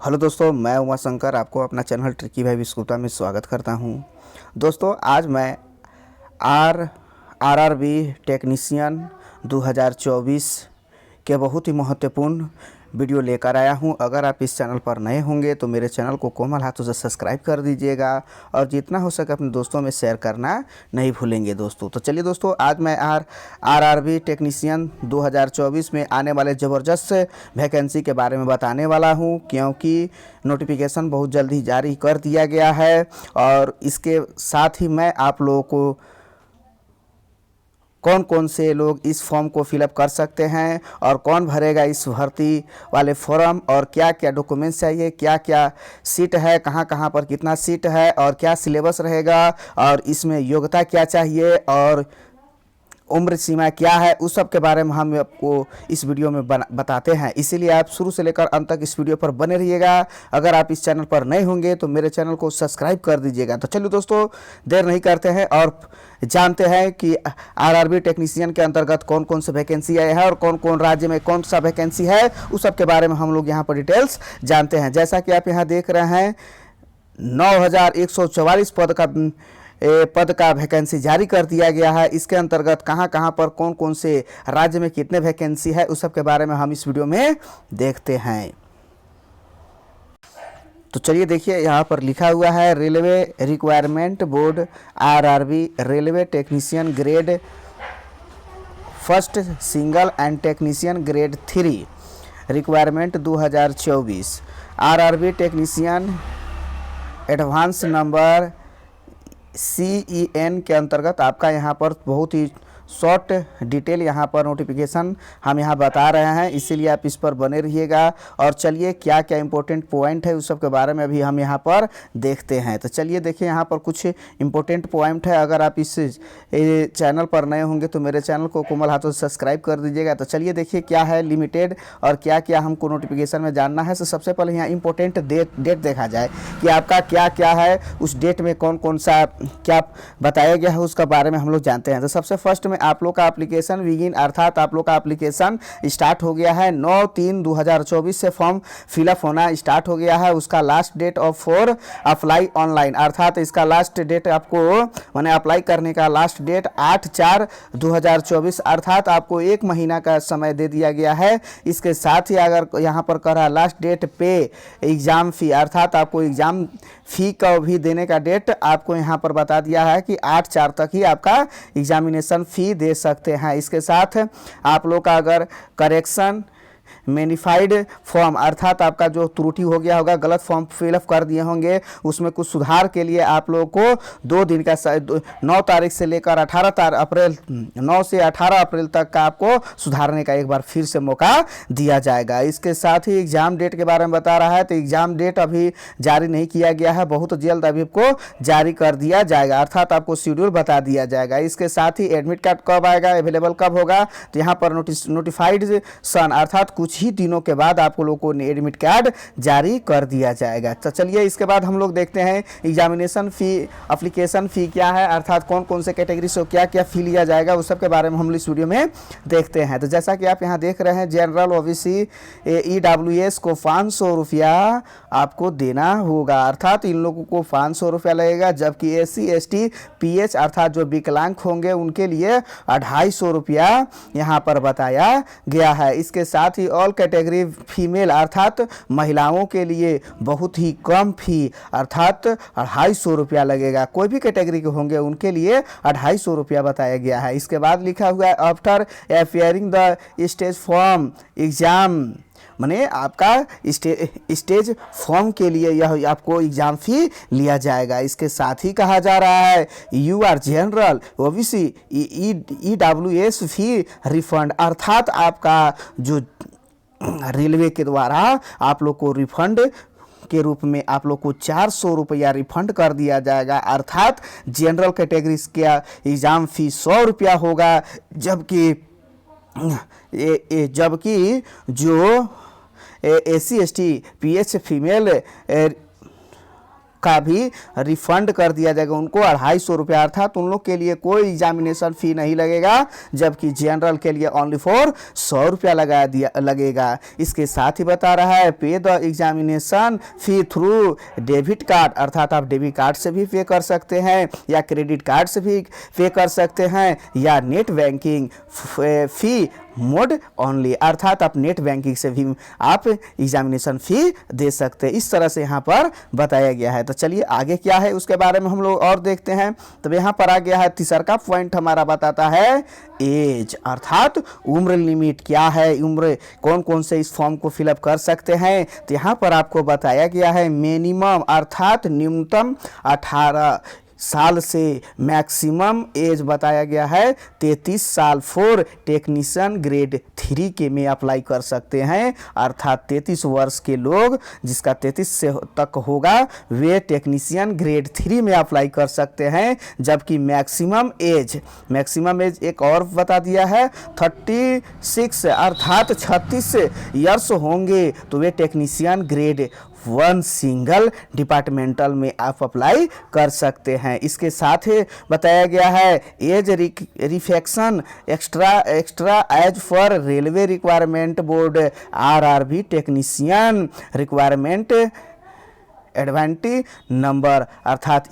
Hello दोस्तों, मैं उमा शंकर आपको अपना चैनल ट्रिकी भाई विस्कुटा में स्वागत करता हूं। दोस्तों, आज मैं आरआरबी टेक्नीशियन 2024 के बहुत ही महत्वपूर्ण वीडियो लेकर आया हूं। अगर आप इस चैनल पर नए होंगे तो मेरे चैनल को कोमल हाथों से सब्सक्राइब कर दीजिएगा और जितना हो सके अपने दोस्तों में शेयर करना नहीं भूलेंगे दोस्तों। तो चलिए दोस्तों, आज मैं आरआरबी टेक्नीशियन 2024 में आने वाले ज़बरदस्त वैकेंसी के बारे में बताने वाला हूं, क्योंकि नोटिफिकेशन बहुत जल्द ही जारी कर दिया गया है। और इसके साथ ही मैं आप लोगों को कौन कौन से लोग इस फॉर्म को फिलअप कर सकते हैं और कौन भरेगा इस भर्ती वाले फॉर्म, और क्या क्या डॉक्यूमेंट्स चाहिए, क्या क्या सीट है, कहाँ कहाँ पर कितना सीट है और क्या सिलेबस रहेगा, और इसमें योग्यता क्या चाहिए और उम्र सीमा क्या है, उस सब के बारे में हम आपको इस वीडियो में बताते हैं। इसीलिए आप शुरू से लेकर अंत तक इस वीडियो पर बने रहिएगा। अगर आप इस चैनल पर नए होंगे तो मेरे चैनल को सब्सक्राइब कर दीजिएगा। तो चलिए दोस्तों, देर नहीं करते हैं और जानते हैं कि आरआरबी टेक्नीशियन के अंतर्गत कौन कौन से वैकेंसी आए हैं और कौन कौन राज्य में कौन सा वैकेंसी है, उस सब के बारे में हम लोग यहाँ पर डिटेल्स जानते हैं। जैसा कि आप यहाँ देख रहे हैं, 9144 पद का वैकेंसी जारी कर दिया गया है। इसके अंतर्गत कहां कहां पर कौन कौन से राज्य में कितने वैकेंसी है, उस सब के बारे में हम इस वीडियो में देखते हैं। तो चलिए देखिए, यहाँ पर लिखा हुआ है railway requirement board RRB railway technician grade first single and technician grade 3 requirement 2024 RRB technician advance number CEN के अंतर्गत आपका यहाँ पर बहुत ही शॉर्ट डिटेल यहाँ पर नोटिफिकेशन हम यहाँ बता रहे हैं, इसीलिए आप इस पर बने रहिएगा। और चलिए क्या क्या इंपॉर्टेंट पॉइंट है उस सब के बारे में अभी हम यहाँ पर देखते हैं। तो चलिए देखिए, यहाँ पर कुछ इंपॉर्टेंट पॉइंट है। अगर आप इस चैनल पर नए होंगे तो मेरे चैनल को कोमल हाथों से सब्सक्राइब कर दीजिएगा। तो चलिए देखिए क्या है लिमिटेड और क्या क्या हमको नोटिफिकेशन में जानना है। तो सबसे पहले यहाँ इंपॉर्टेंट डेट देखा जाए कि आपका क्या क्या है, उस डेट में कौन कौन सा क्या बताया गया है, उसका बारे में हम लोग जानते हैं। तो सबसे फर्स्ट में आप लोग का एप्लीकेशन बिगिन, अर्थात आप लोग का एप्लीकेशन स्टार्ट हो गया है। 9/3/2024 से फॉर्म फिलअप होना स्टार्ट हो गया है। उसका last date of for apply online, अर्थात इसका लास्ट डेट आपको मैंने अप्लाई करने का लास्ट डेट 8/4/2024, अर्थात आपको 1 महीना का समय दे दिया गया है। इसके साथ ही अगर यहाँ पर कह रहा लास्ट डेट पे एग्ज़ाम फ़ी, अर्थात आपको एग्ज़ाम फ़ी का भी देने का डेट आपको यहाँ पर बता दिया है कि 8/4 तक ही आपका एग्जामिनेशन फ़ी दे सकते हैं। इसके साथ आप लोग का अगर करेक्शन मैनिफाइड फॉर्म, अर्थात आपका जो त्रुटि हो गया होगा, गलत फॉर्म फिलअप कर दिए होंगे, उसमें कुछ सुधार के लिए आप लोगों को 2 दिन का 9 तारीख से लेकर 9 से 18 अप्रैल तक का आपको सुधारने का एक बार फिर से मौका दिया जाएगा। इसके साथ ही एग्ज़ाम डेट के बारे में बता रहा है। तो एग्ज़ाम डेट अभी जारी नहीं किया गया है, बहुत जल्द अभी आपको जारी कर दिया जाएगा, अर्थात आपको शेड्यूल बता दिया जाएगा। इसके साथ ही एडमिट कार्ड कब आएगा, अवेलेबल कब होगा, तो यहाँ पर नोटिफाइड सन, अर्थात कुछ ही दिनों के बाद आप लोगों को एडमिट कार्ड जारी कर दिया जाएगा। तो चलिए इसके बाद हम लोग देखते हैं एग्जामिनेशन फ़ी, एप्लीकेशन फ़ी क्या है, अर्थात कौन कौन से कैटेगरी से क्या क्या फ़ी लिया जाएगा, उस सब के बारे में हम इस वीडियो में देखते हैं। तो जैसा कि आप यहाँ देख रहे हैं, जनरल ओबीसी EWS को 500 रुपया आपको देना होगा, अर्थात इन लोगों को 500 रुपया लगेगा। जबकि SC ST PH अर्थात जो विकलांग होंगे उनके लिए 250 रुपया यहाँ पर बताया गया है। इसके साथ ही ऑल कैटेगरी फीमेल, अर्थात महिलाओं के लिए बहुत ही कम फी, अर्थात 250 रुपया लगेगा। कोई भी कैटेगरी के होंगे उनके लिए 250 रुपया बताया गया है। इसके बाद लिखा हुआ है after appearing the stage form exam, माने आपका स्टेज फॉर्म के लिए यह आपको एग्जाम फी लिया जाएगा। इसके साथ ही कहा जा रहा है U R general OBC EWS fee refund, अर्थात आपका जो रेलवे के द्वारा आप लोग को रिफंड के रूप में आप लोग को 400 रुपया रिफंड कर दिया जाएगा, अर्थात जनरल कैटेगरी का एग्ज़ाम फी 100 रुपया होगा। जबकि जो SC ST PH फीमेल का भी रिफंड कर दिया जाएगा उनको 250 रुपया, अर्थात उन लोग के लिए कोई एग्जामिनेशन फ़ी नहीं लगेगा, जबकि जनरल के लिए ओनली फॉर 100 रुपया लगेगा। इसके साथ ही बता रहा है पे the examination fee through debit card, अर्थात आप डेबिट कार्ड से भी पे कर सकते हैं या क्रेडिट कार्ड से भी पे कर सकते हैं या नेट बैंकिंग फ़ी मोड ओनली, अर्थात आप नेट बैंकिंग से भी आप एग्जामिनेशन फ़ी दे सकते हैं। इस तरह से यहाँ पर बताया गया है। तो चलिए आगे क्या है उसके बारे में हम लोग और देखते हैं। तो यहाँ पर आ गया है तीसरा का पॉइंट हमारा बताता है एज, अर्थात उम्र लिमिट क्या है, उम्र कौन कौन से इस फॉर्म को फिलअप कर सकते हैं। तो यहाँ पर आपको बताया गया है मिनिमम अर्थात न्यूनतम 18 साल से मैक्सिमम एज बताया गया है 33 साल फॉर टेक्नीशियन ग्रेड 3 के में अप्लाई कर सकते हैं, अर्थात 33 वर्ष के लोग जिसका 33 से तक होगा वे टेक्नीशियन ग्रेड 3 में अप्लाई कर सकते हैं। जबकि मैक्सिमम एज एक और बता दिया है 36 अर्थात 36 ईयर्स होंगे तो वे टेक्नीशियन ग्रेड 1 सिंगल डिपार्टमेंटल में आप अप्लाई कर सकते हैं। इसके साथ ही बताया गया है age relaxation extra age for railway requirement board RRB technician requirement एडवांटी नंबर, अर्थात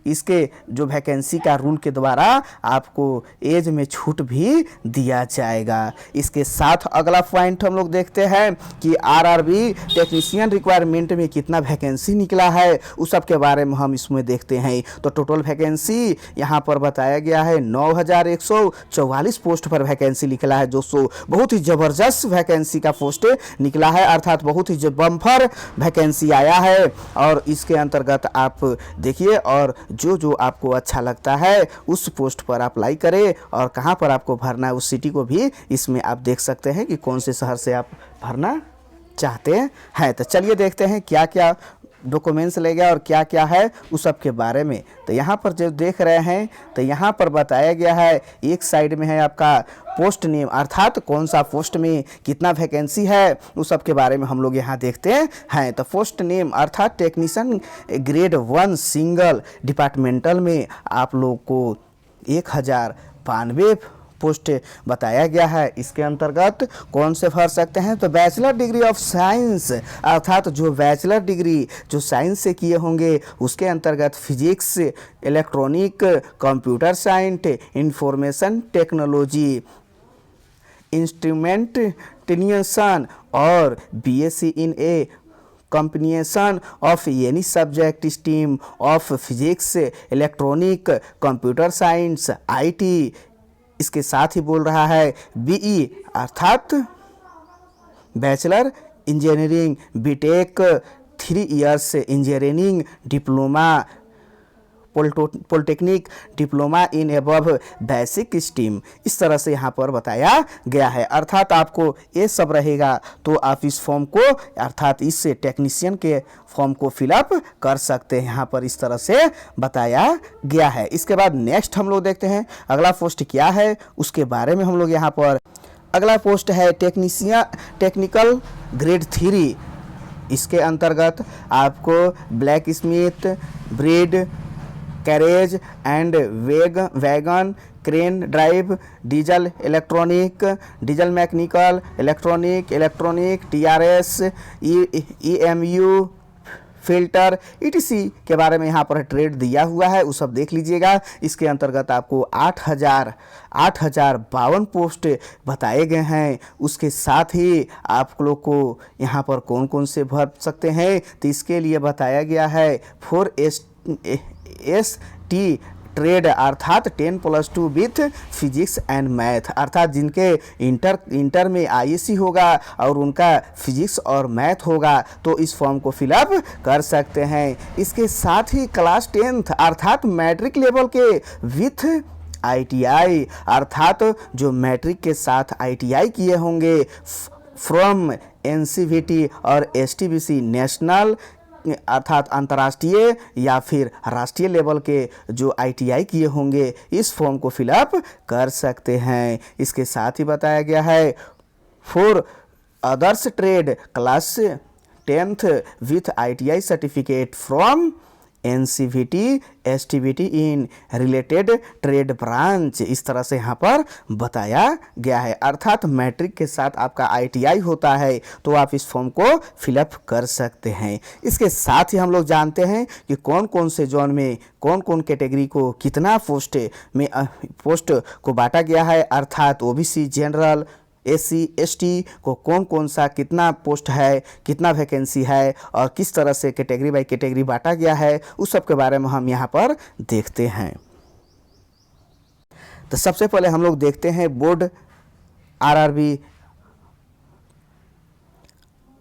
इसके जो वैकेंसी का रूल के द्वारा आपको एज में छूट भी दिया जाएगा। इसके साथ अगला पॉइंट हम लोग देखते हैं कि RRB टेक्नीशियन रिक्वायरमेंट में कितना वैकेंसी निकला है उस सब के बारे में हम इसमें देखते हैं। तो टोटल वैकेंसी यहाँ पर बताया गया है 9144 पोस्ट पर वैकेंसी निकला है, जो बहुत ही ज़बरदस्त वैकेंसी का पोस्ट निकला है, अर्थात बहुत ही बम्पर वैकेंसी आया है। और इसके अंतर्गत आप देखिए और जो आपको अच्छा लगता है उस पोस्ट पर अप्लाई करें और कहाँ पर आपको भरना है उस सिटी को भी इसमें आप देख सकते हैं कि कौन से शहर से आप भरना चाहते हैं। तो चलिए देखते हैं क्या क्या डॉक्यूमेंट्स लगेगा और क्या क्या है उस सब के बारे में। तो यहाँ पर जो देख रहे हैं तो यहाँ पर बताया गया है एक साइड में है आपका पोस्ट नेम, अर्थात कौन सा पोस्ट में कितना वैकेंसी है उस सब के बारे में हम लोग यहाँ देखते हैं। तो पोस्ट नेम अर्थात टेक्नीशियन ग्रेड 1 सिंगल डिपार्टमेंटल में आप लोग को 1092 पोस्ट बताया गया है। इसके अंतर्गत कौन से भर सकते हैं तो बैचलर डिग्री ऑफ साइंस, अर्थात जो बैचलर डिग्री जो साइंस से किए होंगे उसके अंतर्गत physics, electronic, computer science, information technology, instrument technician और BSc in a combination of any subject stream of physics, electronic, computer science, IT। इसके साथ ही बोल रहा है BE अर्थात bachelor engineering, BTech 3 years engineering diploma, polytechnic diploma in above basic stream, इस तरह से यहाँ पर बताया गया है। अर्थात आपको ये सब रहेगा तो आप इस फॉर्म को अर्थात इस टेक्नीशियन के फॉर्म को फिलअप कर सकते हैं, यहाँ पर इस तरह से बताया गया है। इसके बाद नेक्स्ट हम लोग देखते हैं अगला पोस्ट क्या है उसके बारे में हम लोग यहाँ पर। अगला पोस्ट है टेक्निकल ग्रेड 3। इसके अंतर्गत आपको blacksmith, bridge, carriage and wagon, crane drive, diesel electronic, diesel mechanical, electronic, TRS, EMU, filter ETC के बारे में यहाँ पर ट्रेड दिया हुआ है, वो सब देख लीजिएगा। इसके अंतर्गत आपको 8052 पोस्ट बताए गए हैं। उसके साथ ही आप लोग को यहाँ पर कौन कौन से भर सकते हैं तो इसके लिए बताया गया है 4ST ट्रेड अर्थात 10+2 विथ फिजिक्स एंड मैथ, अर्थात जिनके इंटर में ISC होगा और उनका फिजिक्स और मैथ होगा तो इस फॉर्म को फिलअप कर सकते हैं। इसके साथ ही क्लास 10th अर्थात मैट्रिक लेवल के विथ ITI, अर्थात जो मैट्रिक के साथ ITI किए होंगे फ्रॉम NCVT और STBC नेशनल अर्थात अंतर्राष्ट्रीय या फिर राष्ट्रीय लेवल के जो ITI किए होंगे इस फॉर्म को फिलअप कर सकते हैं। इसके साथ ही बताया गया है for others trade class 10th with ITI certificate from NCVT STVT in related trade branch, इस तरह से यहाँ पर बताया गया है। अर्थात मैट्रिक के साथ आपका ITI होता है तो आप इस फॉर्म को फिलअप कर सकते हैं। इसके साथ ही हम लोग जानते हैं कि कौन कौन से जोन में कौन कौन कैटेगरी को कितना पोस्ट को बांटा गया है, अर्थात OBC जनरल SC ST को कौन कौन सा कितना पोस्ट है, कितना वैकेंसी है और किस तरह से कैटेगरी बाय कैटेगरी बांटा गया है, उस सब के बारे में हम यहाँ पर देखते हैं। तो सबसे पहले हम लोग देखते हैं बोर्ड RRB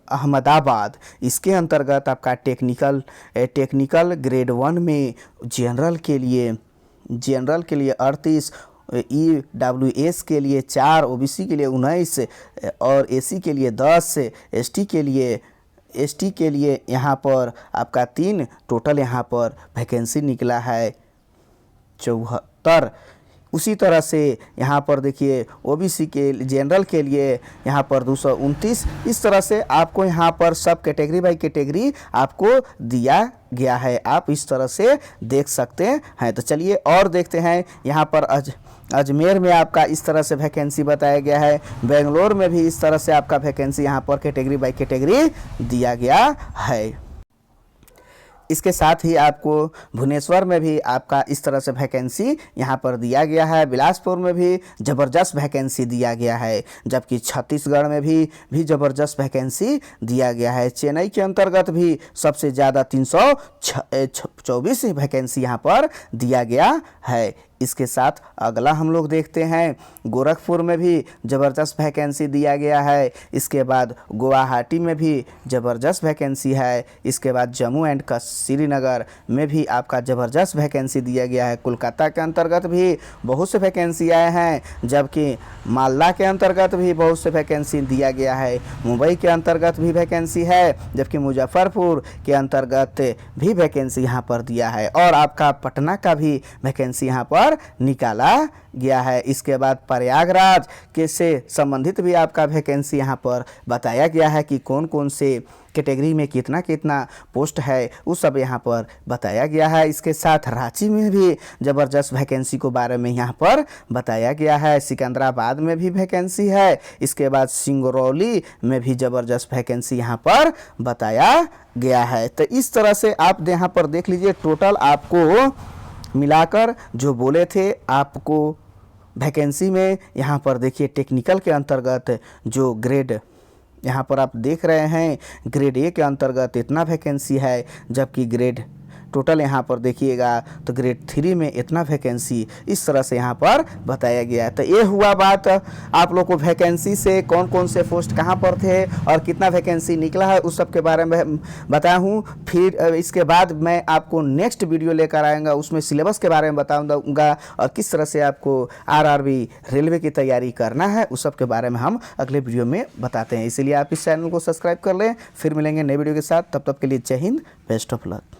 अहमदाबाद। इसके अंतर्गत आपका टेक्निकल ग्रेड 1 में जनरल के लिए 38, EWS के लिए 4, OBC के लिए 19 और AC के लिए 10, ST के लिए यहाँ पर आपका 3, टोटल यहाँ पर वैकेंसी निकला है 74। उसी तरह से यहाँ पर देखिए OBC के जनरल के लिए यहाँ पर 229। इस तरह से आपको यहाँ पर सब कैटेगरी बाय कैटेगरी आपको दिया गया है, आप इस तरह से देख सकते हैं। तो चलिए और देखते हैं। यहाँ पर अजमेर में आपका इस तरह से वैकेंसी बताया गया है, बेंगलोर में भी इस तरह से आपका वैकेंसी यहाँ पर कैटेगरी बाय कैटेगरी दिया गया है। इसके साथ ही आपको भुवनेश्वर में भी आपका इस तरह से वैकेंसी यहाँ पर दिया गया है, बिलासपुर में भी ज़बरदस्त वैकेंसी दिया गया है, जबकि छत्तीसगढ़ में भी ज़बरदस्त वैकेंसी दिया गया है। चेन्नई के अंतर्गत भी सबसे ज़्यादा 324 वैकेंसी यहाँ पर दिया गया है। इसके साथ अगला हम लोग देखते हैं, गोरखपुर में भी ज़बरदस्त वैकेंसी दिया गया है। इसके बाद गुवाहाटी में भी ज़बरदस्त वैकेंसी है। इसके बाद जम्मू एंड श्रीनगर में भी आपका ज़बरदस्त वैकेंसी दिया गया है। कोलकाता के अंतर्गत भी बहुत से वैकेंसी आए हैं, जबकि मालदा के अंतर्गत भी बहुत से वैकेंसी दिया गया है। मुंबई के अंतर्गत भी वैकेंसी है, जबकि मुजफ्फरपुर के अंतर्गत भी वैकेंसी यहाँ पर दिया है और आपका पटना का भी वैकेंसी यहाँ पर निकाला गया है। इसके बाद प्रयागराज के से संबंधित भी आपका वैकेंसी यहाँ पर बताया गया है कि कौन कौन से कैटेगरी में कितना कितना पोस्ट है, वो सब यहाँ पर बताया गया है। इसके साथ रांची में भी ज़बरदस्त वैकेंसी को बारे में यहाँ पर बताया गया है। सिकंदराबाद में भी वैकेंसी है। इसके बाद सिंगरौली में भी ज़बरदस्त वैकेंसी यहाँ पर बताया गया है। तो इस तरह से आप यहाँ पर देख लीजिए, टोटल आपको मिलाकर जो बोले थे आपको वैकेंसी में, यहाँ पर देखिए टेक्निकल के अंतर्गत जो ग्रेड यहाँ पर आप देख रहे हैं, ग्रेड A के अंतर्गत इतना वैकेंसी है, जबकि ग्रेड टोटल यहाँ पर देखिएगा तो ग्रेड 3 में इतना वैकेंसी, इस तरह से यहाँ पर बताया गया है। तो ये हुआ बात आप लोग को वैकेंसी से कौन कौन से पोस्ट कहाँ पर थे और कितना वैकेंसी निकला है उस सब के बारे में बताया हूँ। फिर इसके बाद मैं आपको नेक्स्ट वीडियो लेकर आएगा, उसमें सिलेबस के बारे में बताऊँगा और किस तरह से आपको RRB रेलवे की तैयारी करना है, उस सब के बारे में हम अगले वीडियो में बताते हैं। इसीलिए आप इस चैनल को सब्सक्राइब कर लें। फिर मिलेंगे नए वीडियो के साथ, तब तक के लिए जय हिंद, बेस्ट ऑफ लक।